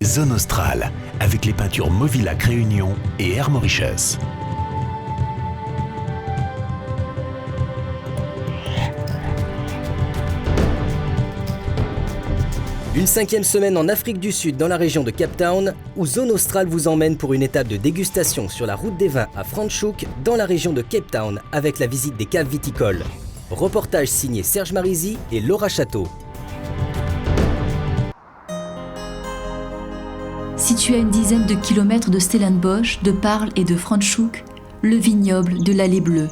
Zone Australe, avec les peintures Mauvillac Réunion et Air Mauritius. Une 5e semaine en Afrique du Sud dans la région de Cape Town, où Zone Australe vous emmène pour une étape de dégustation sur la route des vins à Franschhoek dans la région de Cape Town avec la visite des caves viticoles. Reportage signé Serge Marisy et Laura Château. Situé à une dizaine de kilomètres de Stellenbosch, de Paarl et de Franschhoek, le vignoble de l'Allée Bleue.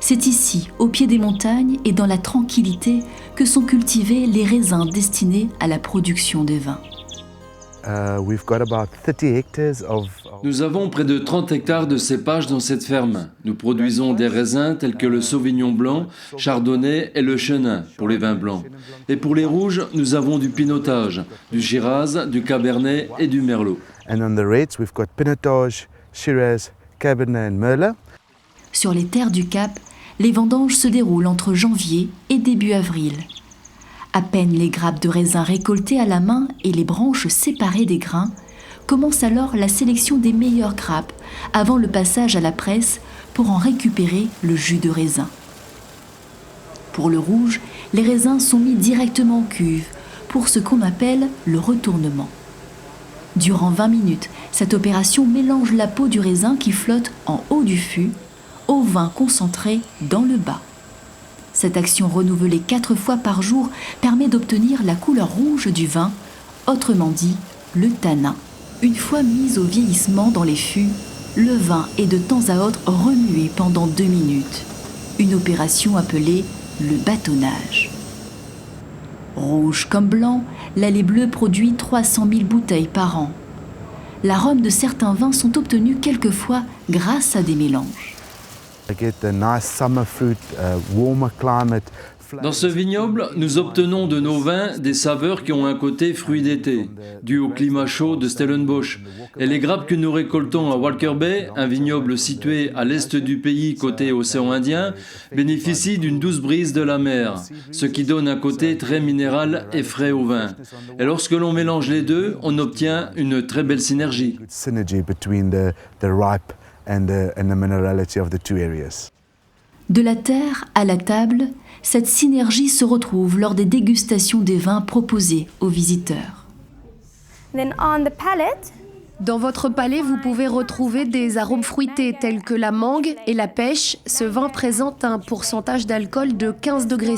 C'est ici, au pied des montagnes et dans la tranquillité, que sont cultivés les raisins destinés à la production des vins. Nous avons près de 30 hectares de cépages dans cette ferme. Nous produisons des raisins tels que le Sauvignon blanc, Chardonnay et le Chenin pour les vins blancs. Et pour les rouges, nous avons du Pinotage, du Shiraz, du Cabernet et du Merlot. Sur les terres du Cap, les vendanges se déroulent entre janvier et début avril. À peine les grappes de raisin récoltées à la main et les branches séparées des grains, commence alors la sélection des meilleures grappes avant le passage à la presse pour en récupérer le jus de raisin. Pour le rouge, les raisins sont mis directement en cuve pour ce qu'on appelle le retournement. Durant 20 minutes, cette opération mélange la peau du raisin qui flotte en haut du fût au vin concentré dans le bas. Cette action renouvelée 4 fois par jour permet d'obtenir la couleur rouge du vin, autrement dit le tanin. Une fois mis au vieillissement dans les fûts, le vin est de temps à autre remué pendant 2 minutes. Une opération appelée le bâtonnage. Rouge comme blanc, l'Allée Bleue produit 300 000 bouteilles par an. L'arôme de certains vins sont obtenus quelquefois grâce à des mélanges. Dans ce vignoble, nous obtenons de nos vins des saveurs qui ont un côté fruit d'été, dû au climat chaud de Stellenbosch. Et les grappes que nous récoltons à Walker Bay, un vignoble situé à l'est du pays côté océan Indien, bénéficient d'une douce brise de la mer, ce qui donne un côté très minéral et frais au vin. Et lorsque l'on mélange les deux, on obtient une très belle synergie. De la terre à la table, cette synergie se retrouve lors des dégustations des vins proposés aux visiteurs. Dans votre palais, vous pouvez retrouver des arômes fruités tels que la mangue et la pêche. Ce vin présente un pourcentage d'alcool de 15,6 degrés.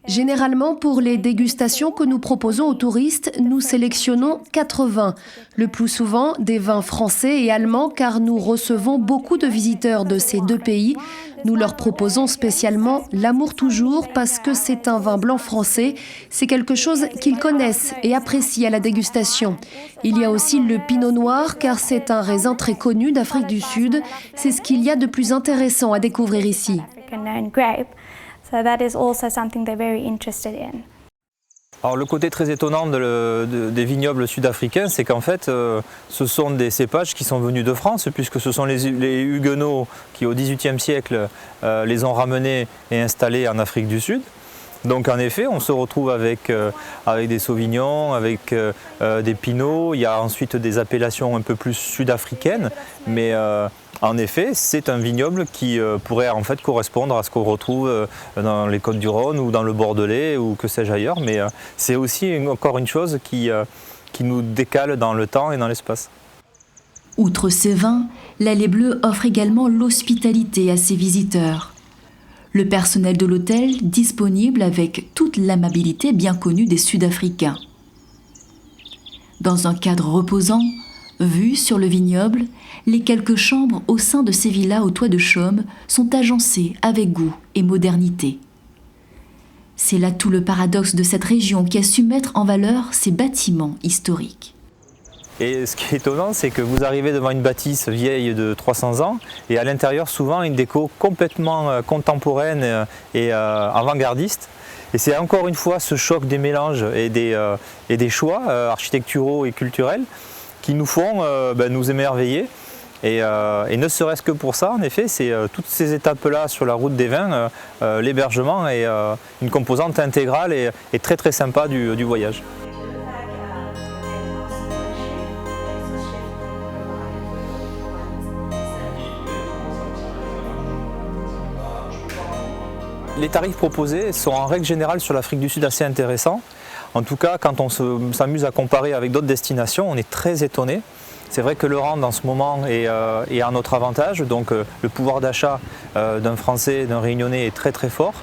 Généralement, pour les dégustations que nous proposons aux touristes, nous sélectionnons 4 vins. Le plus souvent, des vins français et allemands, car nous recevons beaucoup de visiteurs de ces 2 pays. Nous leur proposons spécialement l'Amour Toujours, parce que c'est un vin blanc français. C'est quelque chose qu'ils connaissent et apprécient à la dégustation. Il y a aussi le Pinot Noir, car c'est un raisin très connu d'Afrique du Sud. C'est ce qu'il y a de plus intéressant à découvrir ici. Alors, le côté très étonnant des vignobles sud-africains, c'est qu'en fait, ce sont des cépages qui sont venus de France, puisque ce sont les Huguenots qui, au XVIIIe siècle, les ont ramenés et installés en Afrique du Sud. Donc en effet, on se retrouve avec des sauvignons, avec des pinots. Il y a ensuite des appellations un peu plus sud-africaines, mais en effet, c'est un vignoble qui pourrait en fait correspondre à ce qu'on retrouve dans les Côtes-du-Rhône ou dans le Bordelais ou que sais-je ailleurs. Mais c'est aussi encore une chose qui nous décale dans le temps et dans l'espace. Outre ces vins, l'Allée Bleue offre également l'hospitalité à ses visiteurs. Le personnel de l'hôtel disponible avec toute l'amabilité bien connue des Sud-Africains. Dans un cadre reposant, vue sur le vignoble, les quelques chambres au sein de ces villas au toit de chaume sont agencées avec goût et modernité. C'est là tout le paradoxe de cette région qui a su mettre en valeur ses bâtiments historiques. Et ce qui est étonnant, c'est que vous arrivez devant une bâtisse vieille de 300 ans et à l'intérieur, souvent, une déco complètement contemporaine et avant-gardiste. Et c'est encore une fois ce choc des mélanges et des choix architecturaux et culturels qui nous font nous émerveiller Et ne serait-ce que pour ça, en effet, c'est toutes ces étapes-là sur la route des vins, l'hébergement est une composante intégrale et très très sympa du voyage. Les tarifs proposés sont en règle générale sur l'Afrique du Sud assez intéressants. En tout cas, quand on s'amuse à comparer avec d'autres destinations, on est très étonné. C'est vrai que le rand en ce moment est à notre avantage, donc le pouvoir d'achat d'un Français, d'un Réunionnais est très très fort.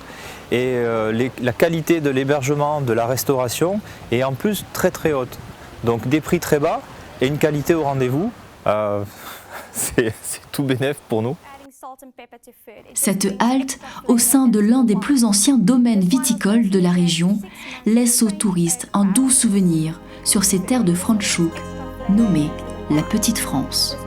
Et la qualité de l'hébergement, de la restauration est en plus très très haute. Donc des prix très bas et une qualité au rendez-vous, c'est tout bénef pour nous. Cette halte, au sein de l'un des plus anciens domaines viticoles de la région, laisse aux touristes un doux souvenir sur ces terres de Franschhoek, nommées la Petite France.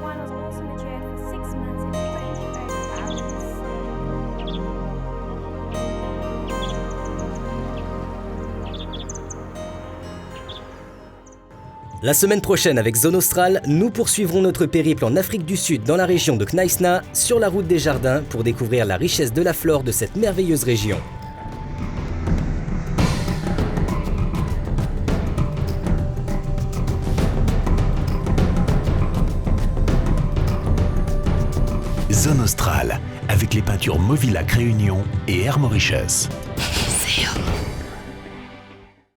La semaine prochaine avec Zone Australe, nous poursuivrons notre périple en Afrique du Sud dans la région de Knysna, sur la route des jardins pour découvrir la richesse de la flore de cette merveilleuse région. Zone Australe, avec les peintures Movilac Réunion et Air Mauritius. C'est